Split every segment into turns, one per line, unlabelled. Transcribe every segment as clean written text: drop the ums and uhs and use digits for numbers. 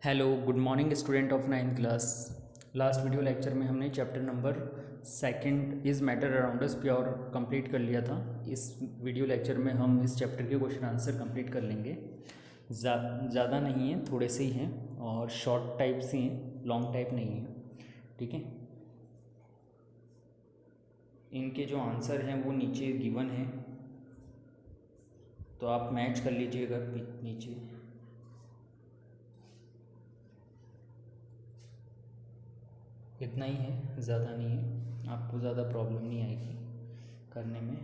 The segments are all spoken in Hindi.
Hello good morning student of 9th class. Last video lecture में हमने chapter number second is matter around us pure complete कर लिया था। इस वीडियो लेक्चर में हम इस चैप्टर के क्वेश्चन आंसर कंप्लीट कर लेंगे। ज़्यादा नहीं है, थोड़े से ही हैं और शॉर्ट टाइप से हैं, लॉन्ग टाइप नहीं है। ठीक है, इनके जो आंसर हैं वो नीचे गिवन है, तो आप मैच कर लीजिएगा नीचे। इतना ही है, ज़्यादा नहीं है, आपको ज़्यादा प्रॉब्लम नहीं आएगी करने में।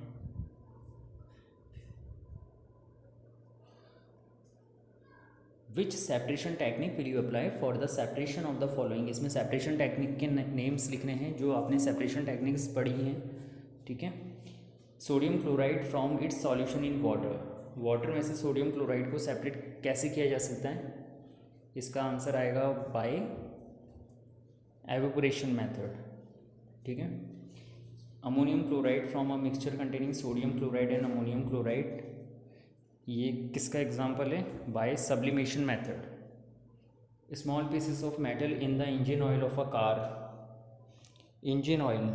Which separation technique will you apply for the separation of the following. इसमें सेपरेशन टेक्निक के नेम्स लिखने हैं जो आपने सेपरेशन टेक्निक्स पढ़ी हैं। ठीक है, sodium chloride from its solution in water. Water में से सोडियम क्लोराइड को सेपरेट कैसे किया जा सकता है? इसका आंसर आएगा बाय एवेपोरेशन मेथड। ठीक है, ammonium chloride from a mixture containing sodium chloride and ammonium chloride, ये किसका एग्जाम्पल है? By sublimation method. Small pieces of metal in the engine oil of a car. Engine oil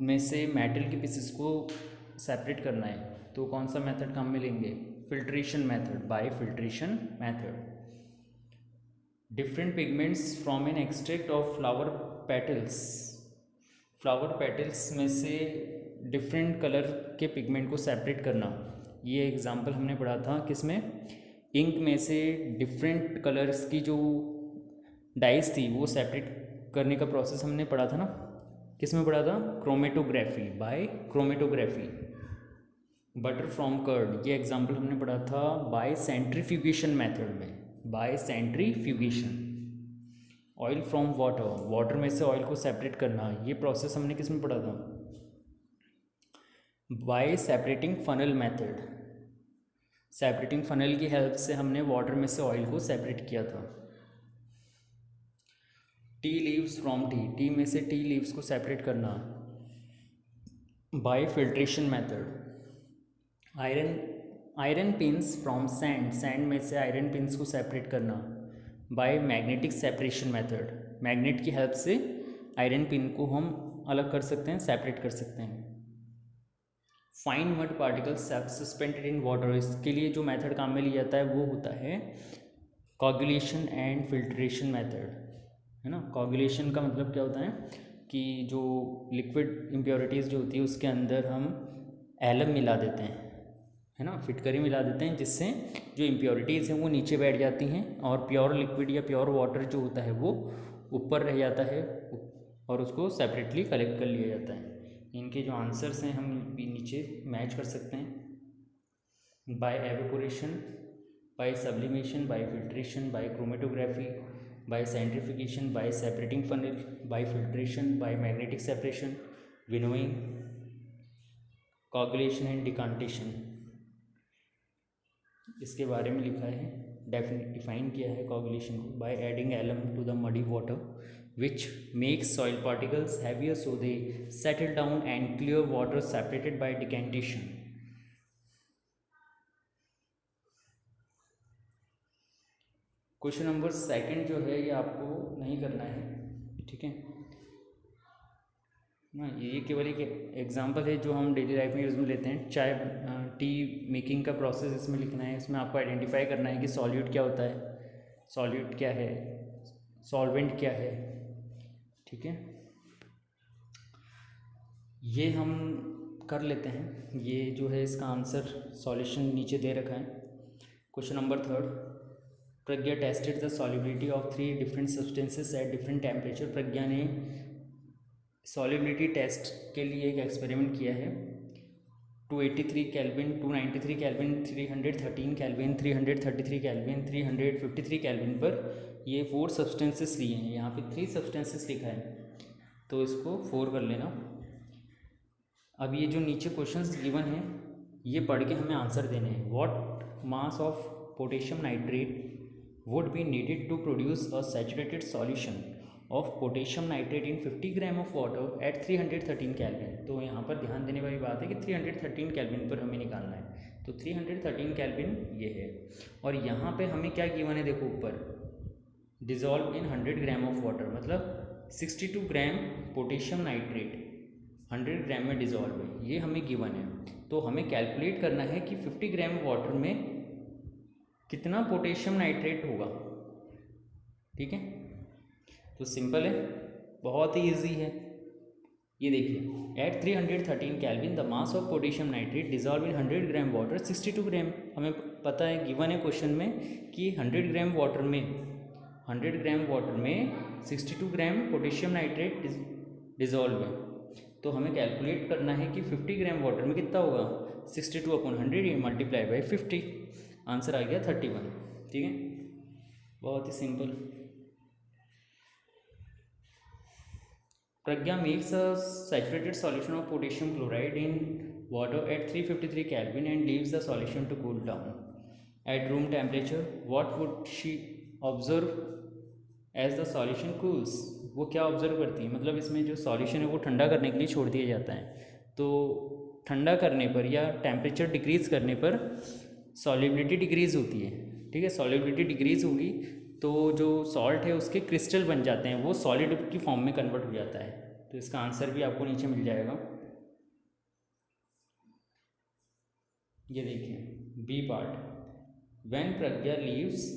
में से मेटल के पीसेस को सेपरेट करना है तो कौन सा मेथड काम में लेंगे? Filtration method, bye filtration method. Different pigments from an extract of flower petals. Flower petals में से डिफरेंट कलर के पिगमेंट को सेपरेट करना, ये एग्जाम्पल हमने पढ़ा था किसमें? इंक में से डिफरेंट कलर्स की जो डाइस थी वो सेपरेट करने का प्रोसेस हमने पढ़ा था ना, किसमें पढ़ा था? Chromatography, by chromatography. Butter from curd, ये एग्जाम्पल हमने पढ़ा था बाय सेंट्रीफ्यूगेशन मेथड में, by centrifugation. Oil from water, water में से ऑयल को सेपरेट करना, ये प्रोसेस हमने किस में पढ़ा था? Bye separating funnel method. Separating funnel की हेल्प से हमने वाटर में से ऑयल को सेपरेट किया था। Tea leaves from T, T में से टी लीव्स को सेपरेट करना bye filtration method. Iron pins from sand, sand में से आयरन पिन्स को सेपरेट करना bye magnetic separation method. Magnet की हेल्प से आयरन पिन को हम अलग कर सकते हैं, सेपरेट कर सकते हैं। Fine mud particles suspended in water, इसके लिए जो मेथड काम में लिया जाता है वो होता है कोगुलेशन एंड फिल्ट्रेशन मेथड, है ना। कोगुलेशन का मतलब क्या होता है कि जो लिक्विड इम्प्योरिटीज़ जो होती है उसके अंदर हम एलम मिला देते हैं, है ना, फिटकरी मिला देते हैं, जिससे जो इम्प्योरिटीज़ हैं वो नीचे बैठ जाती हैं और प्योर लिक्विड या प्योर वाटर जो होता है वो ऊपर रह जाता है और उसको सेपरेटली कलेक्ट कर लिया जाता है। इनके जो आंसर्स हैं हम भी नीचे मैच कर सकते हैं। By evaporation, by sublimation, by filtration, by chromatography, by centrifugation, by separating funnel, by filtration, by magnetic separation, winnowing, coagulation and decantation. इसके बारे में लिखा है, डिफाइन किया है कोगुलेशन को by adding alum to the muddy water which makes soil particles heavier so they settle down and clear water separated by decantation. Question number second जो है ये आपको नहीं करना है, ठीक है ना। ये केवल एक एग्जांपल है जो हम डेली लाइफ में यूज़ में लेते हैं। चाय टी मेकिंग का प्रोसेस इसमें लिखना है। इसमें आपको आइडेंटिफाई करना है कि सॉल्यूट क्या होता है, सॉल्यूट क्या है, सॉल्वेंट क्या है। ठीक है, ये हम कर लेते हैं। ये जो है इसका आंसर सॉल्यूशन नीचे दे रखा है। Question number third, Pragya tested the solubility of 3 different substances at different temperature. Pragya ने सॉल्युबिलिटी टेस्ट के लिए एक एक्सपेरिमेंट किया है। 283 kelvin, 293 kelvin, 313 kelvin, 333 kelvin, 353 kelvin पर ये 4 सब्सटेंसेस लिए हैं। यहाँ पे 3 सब्सटेंसेस लिखा है तो इसको 4 कर लेना। अब ये जो नीचे क्वेश्चंस गिवन है ये पढ़ के हमें आंसर देने हैं। What mass of potassium nitrate would be needed to produce a saturated solution of potassium nitrate in 50 gram of water at 313 kelvin. तो यहाँ पर ध्यान देने वाली बात है कि 313 केल्विन पर हमें निकालना है, तो 313 केल्विन ये है। और यहाँ पे हमें क्या गिवन है, देखो ऊपर dissolve in 100 gram of water, मतलब 62 ग्राम पोटेशियम नाइट्रेट 100 ग्राम में डिजॉल्व है, ये हमें गिवन है। तो हमें कैलकुलेट करना है कि 50 ग्राम वाटर में कितना पोटेशियम नाइट्रेट होगा। ठीक है, तो सिंपल है, बहुत ही ईजी है। ये देखिए, at 313 kelvin the mass of potassium nitrate dissolve in 100 gram water 62 gram. हमें पता है, गिवन है क्वेश्चन में कि 100 ग्राम वाटर में 62 ग्राम पोटेशियम नाइट्रेट डिजॉल्व है। तो हमें कैलकुलेट करना है कि 50 ग्राम वाटर में कितना होगा, 62/100 मल्टीप्लाई बाई 50, आंसर आ गया 31। ठीक है, बहुत ही simple. Pragya makes a saturated solution of potassium chloride in water at 353 kelvin and leaves the solution to cool down at room temperature. What would she observe as the solution cools. वो क्या ऑब्जर्व करती है, मतलब इसमें जो सॉल्यूशन है वो ठंडा करने के लिए छोड़ दिया जाता है। तो ठंडा करने पर या टेम्परेचर डिक्रीज़ करने पर सॉल्युबिलिटी डिक्रीज़ होती है। ठीक है, सॉल्युबिलिटी डिक्रीज़ होगी तो जो सॉल्ट है उसके क्रिस्टल बन जाते हैं, वो सॉलिड की फॉर्म में कन्वर्ट हो जाता है। तो इसका आंसर भी आपको नीचे मिल जाएगा। ये देखिए, B part, when Pragya leaves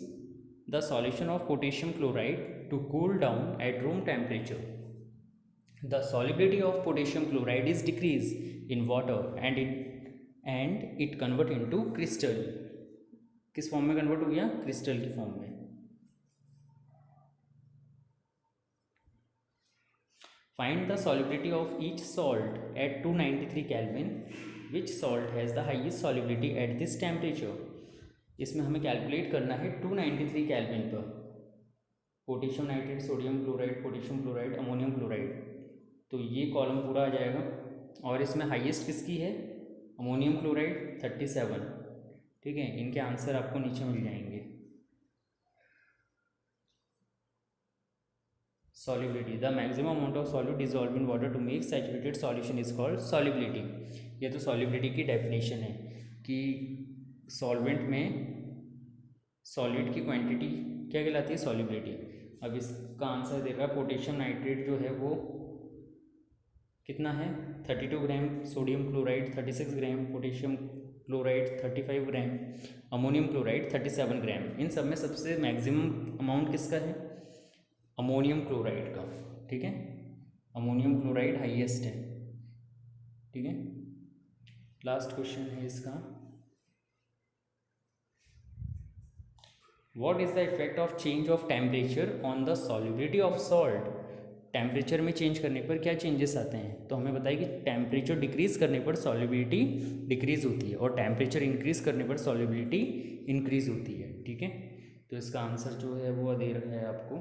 the solution of potassium chloride to cool down at room temperature, the solubility of potassium chloride is decreased in water and it convert into crystal। किस फॉर्म में कन्वर्ट हो गया, क्रिस्टल की फॉर्म में। Find the solubility of each salt at 293 Kelvin, which salt has the highest solubility at this temperature। इसमें हमें कैलकुलेट करना है 293 केल्विन पर potassium nitrate, sodium chloride, potassium chloride, ammonium chloride. तो ये कॉलम पूरा आ जाएगा। और इसमें हाईएस्ट किसकी है, अमोनियम क्लोराइड 37। ठीक है, इनके आंसर आपको नीचे मिल जाएंगे। Solubility, the maximum amount of solute dissolve in water to make saturated solution is called solubility. ये तो सॉल्युबिलिटी की डेफिनेशन है कि सॉल्वेंट में सॉलिड की क्वांटिटी क्या कहलाती है, सॉल्युबिलिटी। अब इसका आंसर दे रहा है पोटेशियम नाइट्रेट जो है वो कितना है, 32 ग्राम, सोडियम क्लोराइड 36 ग्राम, पोटेशियम क्लोराइड 35 ग्राम, अमोनियम क्लोराइड 37 ग्राम। इन सब में सबसे मैक्सिमम अमाउंट किसका है, अमोनियम क्लोराइड का। ठीक है, अमोनियम क्लोराइड हाईएस्ट है। ठीक है, लास्ट क्वेश्चन है इसका, what is the effect of change of temperature on the solubility of salt. Temperature में चेंज करने पर क्या चेंजेस आते हैं। तो हमें बताइए कि टेम्परेचर डिक्रीज़ करने पर सॉल्युबिलिटी डिक्रीज़ होती है और टेम्परेचर इंक्रीज़ करने पर सॉल्युबिलिटी इंक्रीज़ होती है। ठीक है, तो इसका आंसर जो है वो दे रखा है आपको,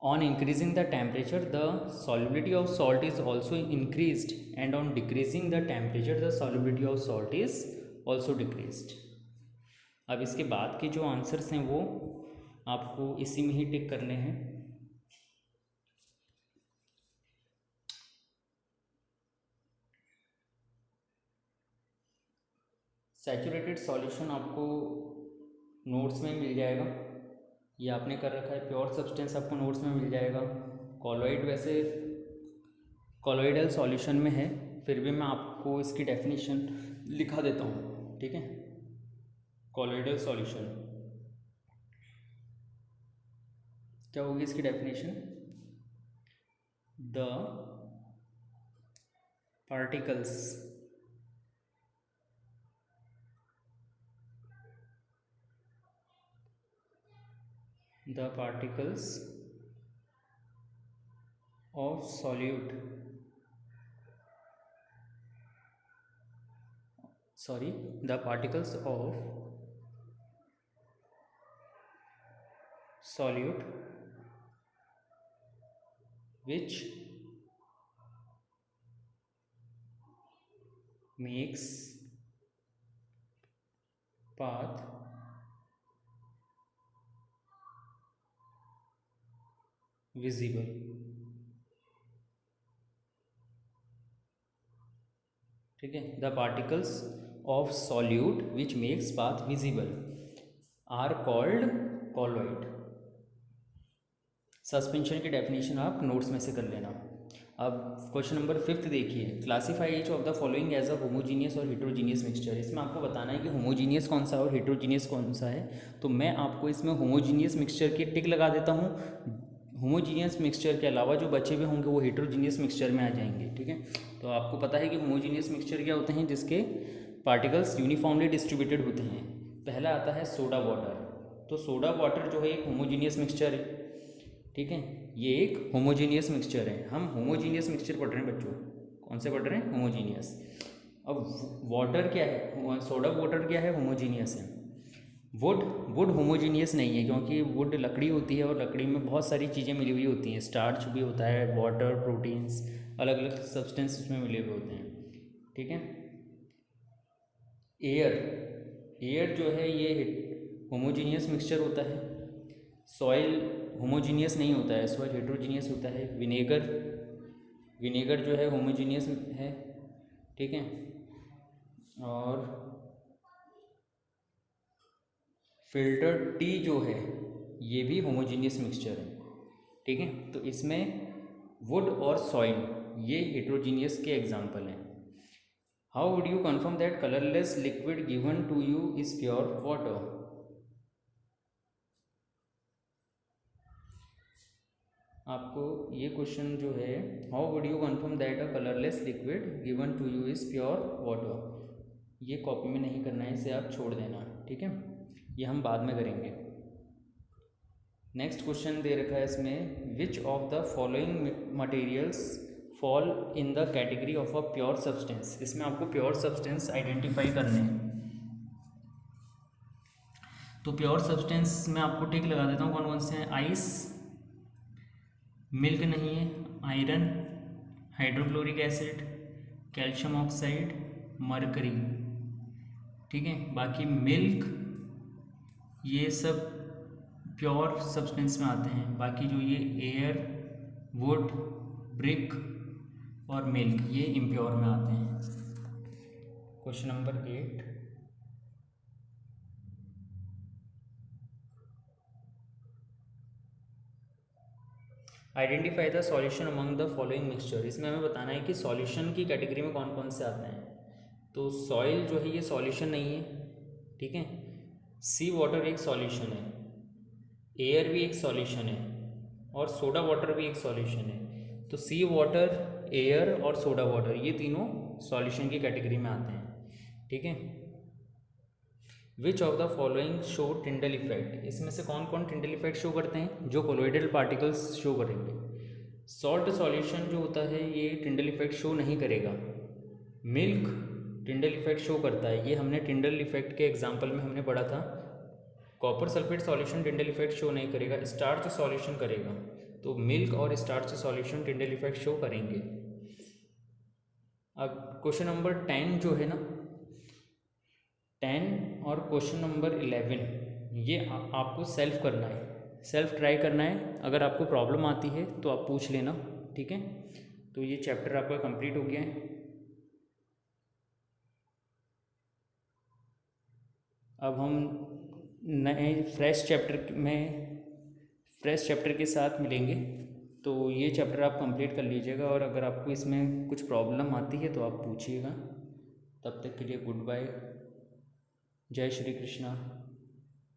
on increasing the temperature the solubility of salt is also increased and on decreasing the temperature the solubility of salt is also decreased. अब इसके बाद के जो आंसर्स हैं वो आपको इसी में ही टिक करने हैं। सैचुरेटेड सॉल्यूशन आपको नोट्स में मिल जाएगा, ये आपने कर रखा है। प्योर सब्सटेंस आपको नोट्स में मिल जाएगा। कॉलोइड वैसे कॉलोइडल सॉल्यूशन में है, फिर भी मैं आपको इसकी डेफिनेशन लिखा देता हूँ। ठीक है, कॉलोइडल सॉल्यूशन क्या होगी इसकी definition, the particles of solute the particles of solute which makes path visible। ठीक है, the particles of solute which makes path visible are called colloid. Suspension की डेफिनेशन आप नोट्स में से कर लेना। अब क्वेश्चन नंबर 5 देखिए, classify each of the following as a homogeneous और हेट्रोजीनियस मिक्सचर। इसमें आपको बताना है कि होमोजीनियस कौन सा है और हेट्रोजीनियस कौन सा है। तो मैं आपको इसमें होमोजीनियस मिक्सचर की टिक लगा देता हूँ। होमोजीनियस मिक्सचर के अलावा जो बचे हुए होंगे वो हेट्रोजीनियस मिक्सचर में आ जाएंगे, ठीक है। तो आपको पता है कि होमोजीनियस मिक्सचर क्या होते हैं, जिसके पार्टिकल्स यूनिफॉर्मली डिस्ट्रीब्यूटेड होते हैं। पहला आता है सोडा वाटर। तो सोडा वाटर जो है एक होमोजीनियस मिक्सचर है, ठीक है। ये एक होमोजीनियस मिक्सचर है। हम होमोजीनियस मिक्सचर पढ़ रहे हैं बच्चों, कौन से पढ़ रहे हैं, होमोजीनियस। अब वाटर क्या है, सोडा वाटर क्या है, होमोजीनियस है। वुड होमोजीनियस नहीं है, क्योंकि वुड लकड़ी होती है और लकड़ी में बहुत सारी चीज़ें मिली हुई होती हैं, स्टार्च भी होता है, वाटर, प्रोटीन्स, अलग अलग सब्सटेंस उसमें मिले हुए होते हैं, ठीक है। एयर जो है ये होमोजीनियस मिक्सचर होता है। सॉइल होमोजीनियस नहीं होता है, सॉइल हेट्रोजीनियस होता है। विनेगर जो है होमोजीनियस है, ठीक है। और फिल्टर्ड टी जो है ये भी होमोजीनियस मिक्सचर है, ठीक है। तो इसमें वुड और सॉइल ये हेट्रोजीनियस के एग्जाम्पल हैं। How would you confirm that colourless liquid given to you is pure water. आपको ये क्वेश्चन जो है, how would you confirm that a colourless liquid given to you is pure water, ये कॉपी में नहीं करना है, इसे आप छोड़ देना, ठीक है। ये हम बाद में करेंगे। नेक्स्ट क्वेश्चन दे रखा है इसमें, which of the following materials fall in the category of a pure substance. इसमें आपको प्योर सब्सटेंस आइडेंटिफाई करने हैं। तो प्योर सब्सटेंस में आपको टिक लगा देता हूँ, कौन कौन से हैं। आइस, मिल्क नहीं है, iron, hydrochloric acid, calcium oxide, mercury, ठीक है। बाकी मिल्क ये सब प्योर सब्सटेंस में आते हैं। बाकी जो ये एयर, वुड, ब्रिक और मिल्क ये इम्प्योर में आते हैं। Question number 8, identify the solution among the following mixture. इसमें हमें बताना है कि सॉल्यूशन की कैटेगरी में कौन कौन से आते हैं। तो सॉइल जो है ये सॉल्यूशन नहीं है, ठीक है। सी वाटर एक सॉल्यूशन है, एयर भी एक सॉल्यूशन है और सोडा वाटर भी एक सॉल्यूशन है। तो सी वाटर, एयर और सोडा वाटर ये तीनों सॉल्यूशन की कैटेगरी में आते हैं, ठीक है। Which of the following show Tyndall effect. इसमें से कौन कौन टिंडल इफेक्ट शो करते हैं, जो कोलोइडल पार्टिकल्स शो करेंगे। सॉल्ट सॉल्यूशन जो होता है ये टिंडल इफेक्ट शो नहीं करेगा। मिल्क टिंडल इफेक्ट शो करता है, ये हमने टिंडल इफेक्ट के एग्जाम्पल में हमने पढ़ा था। Copper sulphate solution Tyndall effect show नहीं करेगा, स्टार्च सॉल्यूशन करेगा। तो मिल्क और starch solution Tyndall effect show करेंगे। अब क्वेश्चन नंबर 10 जो है ना, 10 और क्वेश्चन नंबर 11 ये आपको सेल्फ करना है, सेल्फ ट्राई करना है। अगर आपको प्रॉब्लम आती है तो आप पूछ लेना, ठीक है। तो ये चैप्टर आपका कंप्लीट हो गया है। अब हम नए फ्रेश चैप्टर के साथ मिलेंगे। तो ये चैप्टर आप कंप्लीट कर लीजिएगा और अगर आपको इसमें कुछ प्रॉब्लम आती है तो आप पूछिएगा। तब तक के लिए गुड बाय, जय श्री कृष्णा।